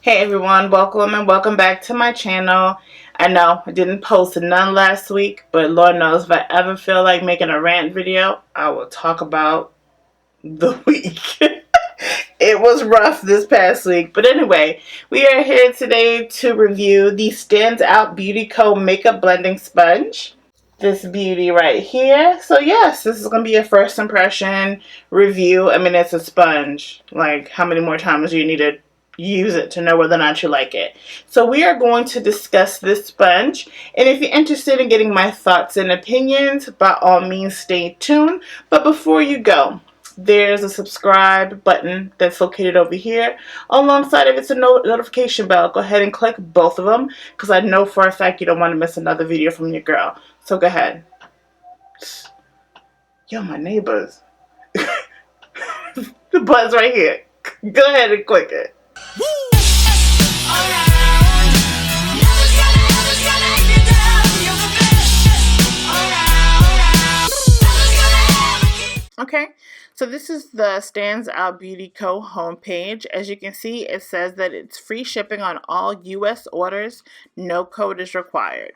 Hey everyone, welcome and welcome back to my channel. I know I didn't post none last week, but Lord knows if I ever feel like making a rant video, I will talk about the week. It was rough this past week, but anyway, we are here today to review the Stansout Beauty Co. Makeup Blending Sponge. This beauty right here. So yes, this is going to be a first impression review. I mean, it's a sponge. Like, how many more times do you need to use it to know whether or not you like it? So we are going to discuss this sponge. And if you're interested in getting my thoughts and opinions, by all means stay tuned. But before you go, there's a subscribe button that's located over here. Alongside of it's a notification bell. Go ahead and click both of them because I know for a fact you don't want to miss another video from your girl. So go ahead. Yo, my neighbors. The button's right here. Go ahead and click it. Okay, so this is the Stansout Beauty Co. homepage. As you can see, it says that it's free shipping on all U.S. orders. No code is required.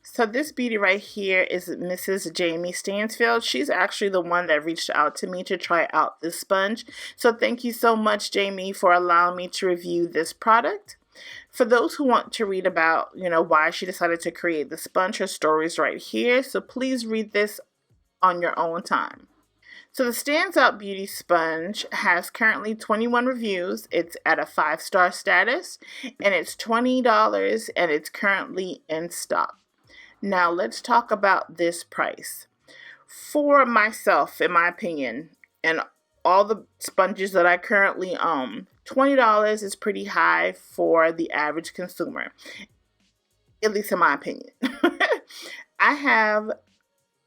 So this beauty right here is Mrs. Jamie Stansfield. She's actually the one that reached out to me to try out this sponge. So thank you so much, Jamie, for allowing me to review this product. For those who want to read about, why she decided to create the sponge, her story is right here. So please read this on your own time. So the Stansout Beauty Sponge has currently 21 reviews. It's at a 5-star status, and it's $20, and it's currently in stock. Now let's talk about this price. For myself, in my opinion, and all the sponges that I currently own, $20 is pretty high for the average consumer, at least in my opinion. I have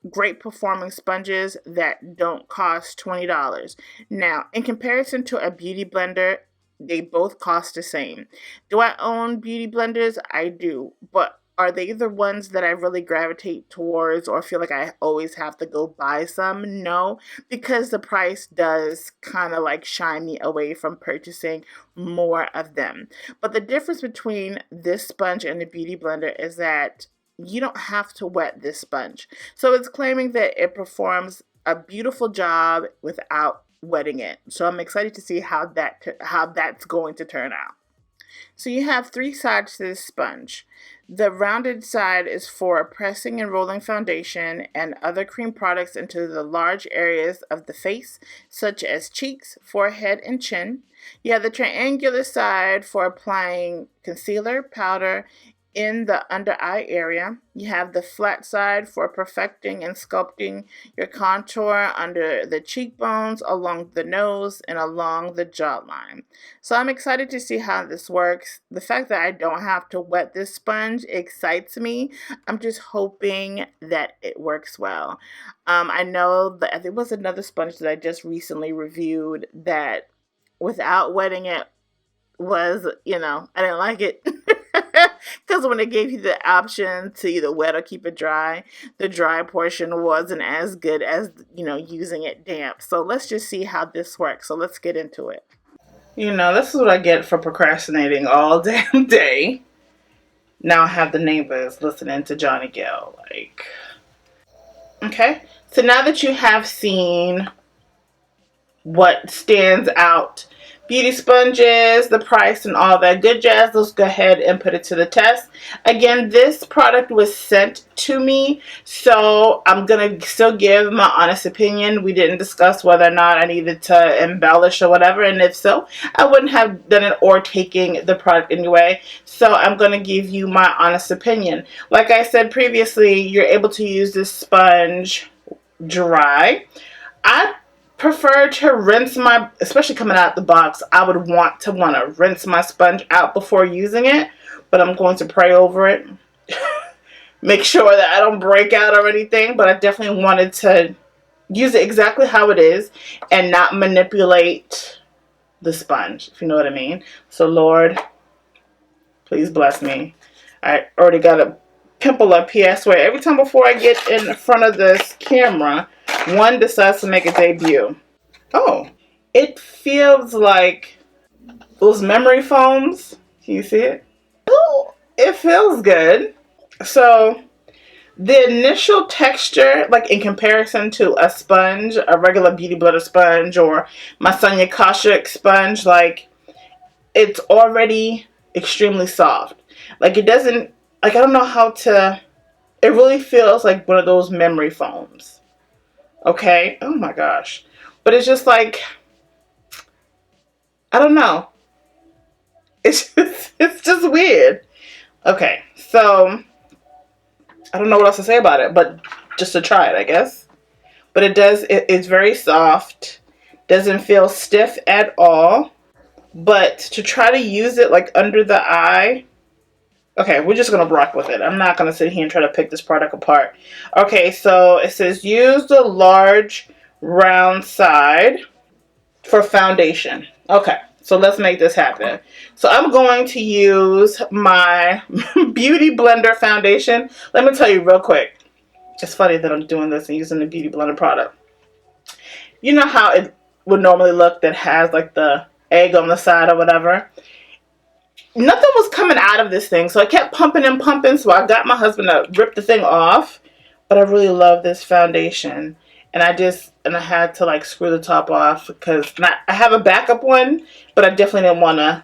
great performing sponges that don't cost $20. Now, in comparison to a beauty blender, they both cost the same. Do I own beauty blenders? I do, but are they the ones that I really gravitate towards or feel like I always have to go buy some? No, because the price does kind of like shy me away from purchasing more of them. But the difference between this sponge and the beauty blender is that you don't have to wet this sponge. So it's claiming that it performs a beautiful job without wetting it. So I'm excited to see how that's going to turn out. So you have 3 sides to this sponge. The rounded side is for pressing and rolling foundation and other cream products into the large areas of the face, such as cheeks, forehead, and chin. You have the triangular side for applying concealer, powder, in the under eye area. You have the flat side for perfecting and sculpting your contour under the cheekbones, along the nose, and along the jawline. So I'm excited to see how this works. The fact that I don't have to wet this sponge excites me. I'm just hoping that it works well. I know that there was another sponge that I just recently reviewed that without wetting it was, I didn't like it. Because when they gave you the option to either wet or keep it dry, the dry portion wasn't as good as, using it damp. So let's just see how this works. So let's get into it. This is what I get for procrastinating all damn day. Now I have the neighbors listening to Johnny Gill. Okay. So now that you have seen what stands out, beauty sponges, the price, and all that good jazz, let's go ahead and put it to the test. Again, this product was sent to me, so I'm going to still give my honest opinion. We didn't discuss whether or not I needed to embellish or whatever, and if so, I wouldn't have done it or taking the product anyway. So I'm going to give you my honest opinion. Like I said previously, you're able to use this sponge dry. I prefer to rinse especially coming out the box, I would want to rinse my sponge out before using it, but I'm going to pray over it. Make sure that I don't break out or anything, but I definitely wanted to use it exactly how it is and not manipulate the sponge, if you know what I mean. So Lord, please bless me. I already got a pimple up here. I swear, every time before I get in front of this camera, one decides to make a debut. Oh, it feels like those memory foams Can you see it? Ooh, it feels good. So the initial texture, like in comparison to a sponge, a regular Beauty Blender sponge or my Sonia Kashuk sponge, like it's already extremely soft. Like it doesn't, like I don't know how to, it really feels like one of those memory foams. Okay? Oh my gosh. But it's just like, I don't know. It's just weird. Okay, so I don't know what else to say about it, but just to try it, I guess. But it's very soft. Doesn't feel stiff at all. But to try to use it like under the eye, okay, we're just going to rock with it. I'm not going to sit here and try to pick this product apart. Okay, so it says use the large round side for foundation. Okay, so let's make this happen. So I'm going to use my Beauty Blender foundation. Let me tell you real quick. It's funny that I'm doing this and using the Beauty Blender product. You know how it would normally look that has like the egg on the side or whatever? Nothing was coming out of this thing, so I kept pumping and pumping, so I got my husband to rip the thing off. But I really love this foundation, and I had to like screw the top off because I have a backup one, but I definitely didn't want to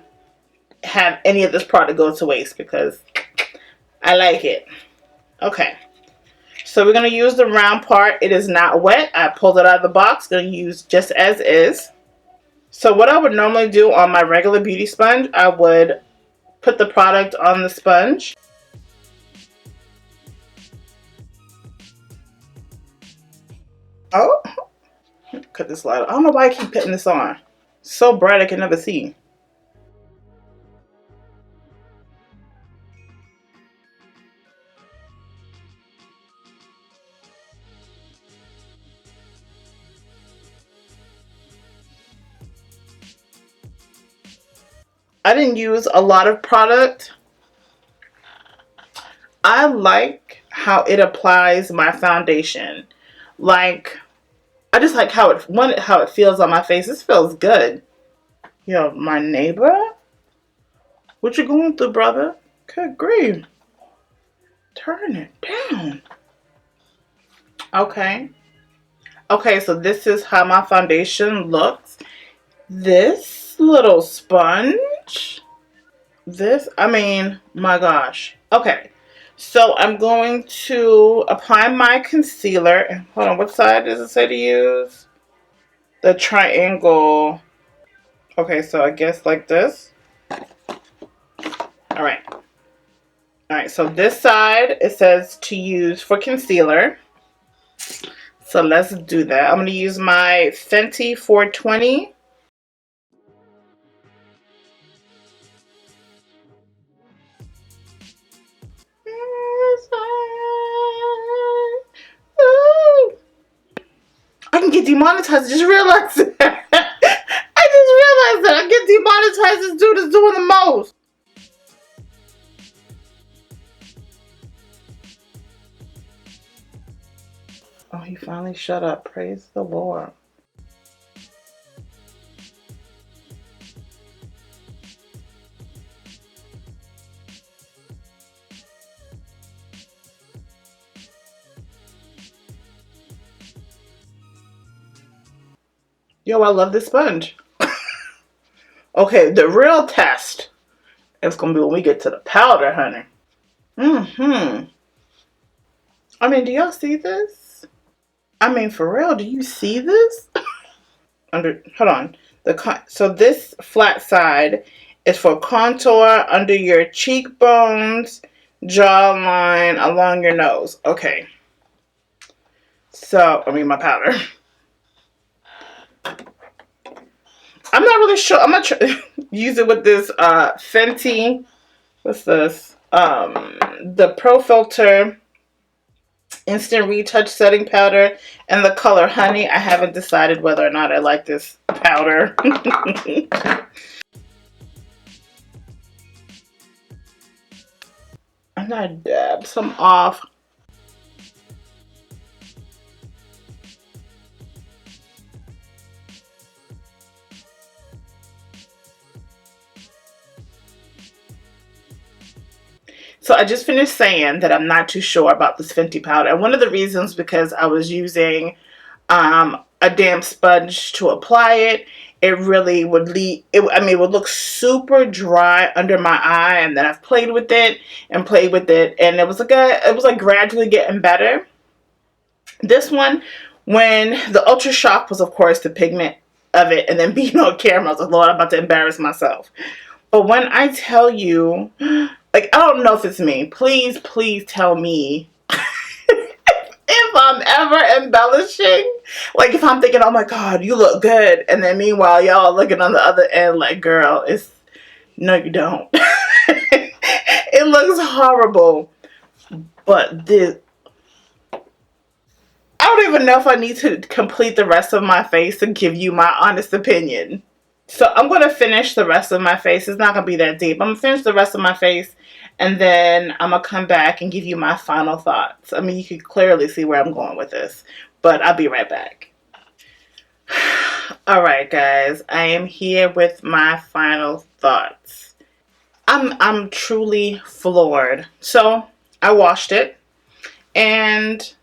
have any of this product go to waste because I like it. Okay, so we're going to use the round part. It is not wet. I pulled it out of the box. Going to use just as is. So what I would normally do on my regular beauty sponge, I would put the product on the sponge. Oh, cut this light. I don't know why I keep putting this on. It's so bright I can never see. I didn't use a lot of product. I like how it applies my foundation. Like, I just like how it feels on my face. This feels good. Yo, my neighbor? What you going through, brother? Good grief. Turn it down. Okay. Okay, so this is how my foundation looks. This little sponge. I mean, my gosh. Okay. So I'm going to apply my concealer. Hold on, what side does it say to use? The triangle. Okay, so I guess like this. All right. All right, so this side, it says to use for concealer. So let's do that. I'm going to use my Fenty 420. I can get demonetized. I just realized that. I just realized that I get demonetized. This dude is doing the most. Oh, he finally shut up. Praise the Lord. Yo, I love this sponge. Okay, the real test is going to be when we get to the powder, honey. I mean, do y'all see this? I mean, for real, do you see this? Hold on. So this flat side is for contour under your cheekbones, jawline, along your nose. Okay. So, I mean, my powder. I'm not really sure. I'm gonna use it with this Fenty. What's this? The Pro Filter Instant Retouch Setting Powder and the color Honey. I haven't decided whether or not I like this powder. I'm gonna dab some off. So I just finished saying that I'm not too sure about this Fenty powder. And one of the reasons because I was using a damp sponge to apply it. It really would it would look super dry under my eye, and then I've played with it and played with it, and it was like gradually getting better. This one, when the Ultra Shock was, of course, the pigment of it, and then being on camera, I was like, Lord, I'm about to embarrass myself. But when I tell you, like, I don't know if it's me. Please, please tell me if I'm ever embellishing. Like, if I'm thinking, oh my God, you look good. And then meanwhile, y'all looking on the other end like, girl, no, you don't. It looks horrible. But I don't even know if I need to complete the rest of my face to give you my honest opinion. So I'm going to finish the rest of my face. It's not going to be that deep. I'm going to finish the rest of my face, and then I'm going to come back and give you my final thoughts. I mean, you can clearly see where I'm going with this, but I'll be right back. Alright, guys. I am here with my final thoughts. I'm truly floored. So, I washed it, and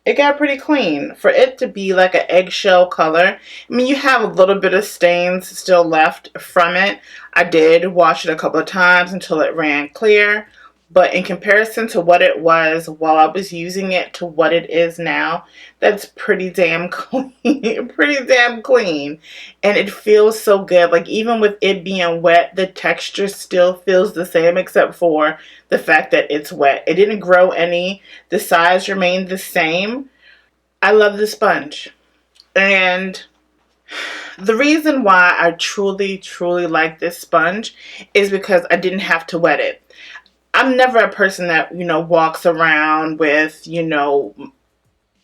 it got pretty clean. For it to be like an eggshell color, I mean, you have a little bit of stains still left from it. I did wash it a couple of times until it ran clear, but in comparison to what it was while I was using it to what it is now, that's pretty damn clean. Pretty damn clean. And it feels so good. Like, even with it being wet, the texture still feels the same, except for the fact that it's wet. It didn't grow any. The size remained the same. I love the sponge. And the reason why I truly, truly like this sponge is because I didn't have to wet it. I'm never a person that, walks around with,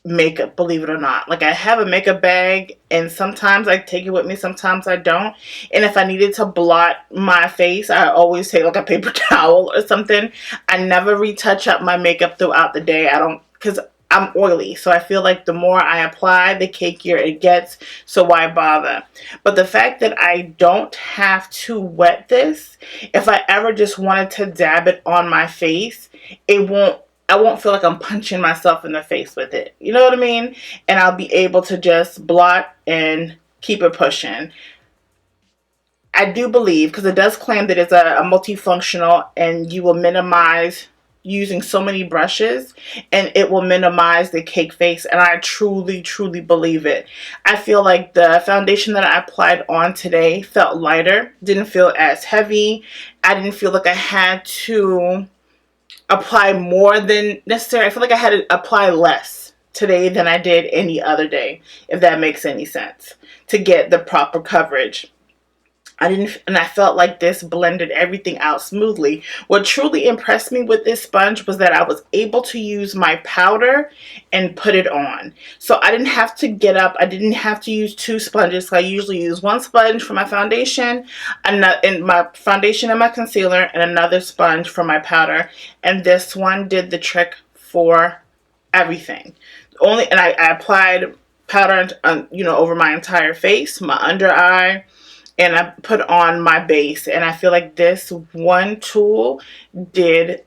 makeup, believe it or not. Like, I have a makeup bag, and sometimes I take it with me, sometimes I don't. And if I needed to blot my face, I always take like a paper towel or something. I never retouch up my makeup throughout the day. Because I'm oily, so I feel like the more I apply, the cakier it gets, so why bother? But the fact that I don't have to wet this, if I ever just wanted to dab it on my face, I won't feel like I'm punching myself in the face with it. You know what I mean? And I'll be able to just blot and keep it pushing. I do believe, because it does claim that it's a multifunctional, and you will minimize using so many brushes, and it will minimize the cake face, and I truly, truly believe it. I feel like the foundation that I applied on today felt lighter, didn't feel as heavy. I didn't feel like I had to apply more than necessary. I feel like I had to apply less today than I did any other day, if that makes any sense, to get the proper coverage. I felt like this blended everything out smoothly. What truly impressed me with this sponge was that I was able to use my powder and put it on. So I didn't have to get up. I didn't have to use two sponges. So I usually use one sponge for my foundation, and my concealer, and another sponge for my powder. And this one did the trick for everything. And I applied powder, over my entire face, my under eye, and I put on my base, and I feel like this one tool did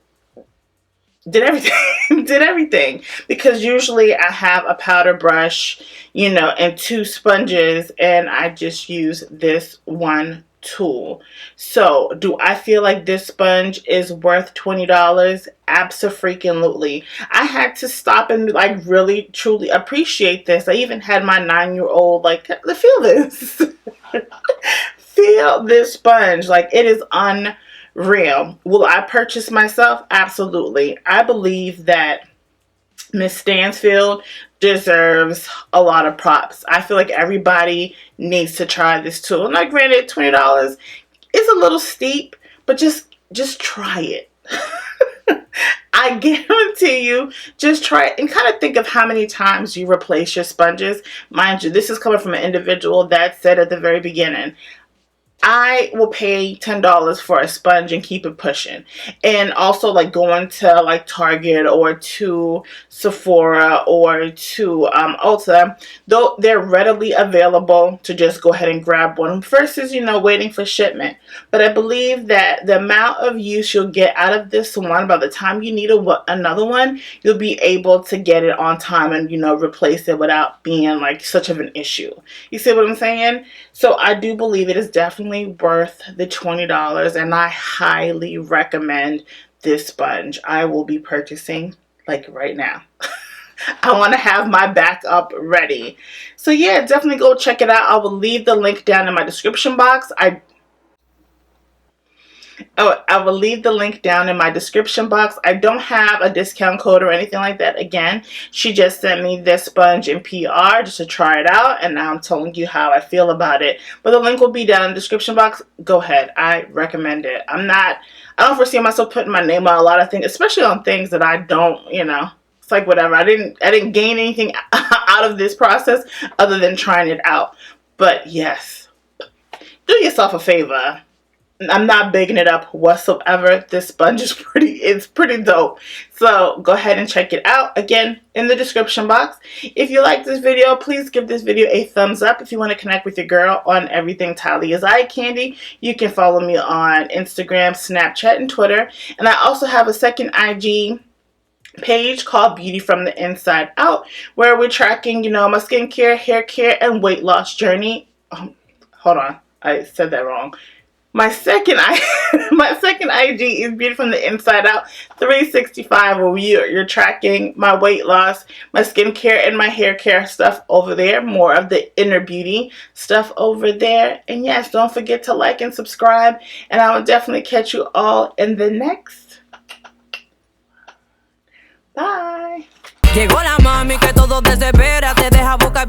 everything. Did everything. Because usually I have a powder brush, and two sponges, and I just use this one tool. So, do I feel like this sponge is worth $20? Abso-freaking-lutely. I had to stop and really truly appreciate this. I even had my 9-year-old feel this. Feel this sponge. It is unreal. Will I purchase myself? Absolutely. I believe that Miss Stansfield deserves a lot of props. I feel like everybody needs to try this tool. Now, granted, $20 is a little steep, but just try it. I guarantee you, just try it and kind of think of how many times you replace your sponges. Mind you, this is coming from an individual that said at the very beginning, I will pay $10 for a sponge and keep it pushing. And also like going to like Target or to Sephora or to Ulta, though they're readily available to just go ahead and grab one versus, you know, waiting for shipment. But I believe that the amount of use you'll get out of this one, by the time you need another one, you'll be able to get it on time and, you know, replace it without being like such of an issue. You see what I'm saying? So I do believe it is definitely worth the $20, and I highly recommend this sponge. I will be purchasing like right now. I want to have my backup ready. So yeah, definitely go check it out. I will leave the link down in my description box. I will leave the link down in my description box. I don't have a discount code or anything like that. Again, she just sent me this sponge in PR just to try it out, and now I'm telling you how I feel about it. But the link will be down in the description box. Go ahead. I recommend it. I don't foresee myself putting my name on a lot of things, especially on things that I don't, you know. It's like whatever. I didn't gain anything out of this process other than trying it out. But yes, do yourself a favor. I'm not bigging it up whatsoever. This sponge is pretty dope. So go ahead and check it out. Again, in the description box. If you like this video, please give this video a thumbs up. If you want to connect with your girl on everything Talia's Eye Candy, you can follow me on Instagram, Snapchat, and Twitter. And I also have a second IG page called Beauty from the Inside Out, where we're tracking, you know, my skincare, hair care, and weight loss journey. Hold on, I said that wrong. My second IG is Beauty from the Inside Out 365, where you're tracking my weight loss, my skincare, and my hair care stuff over there. More of the inner beauty stuff over there. And yes, don't forget to like and subscribe. And I will definitely catch you all in the next. Bye. Llegó la mami que todo desespera, te deja boca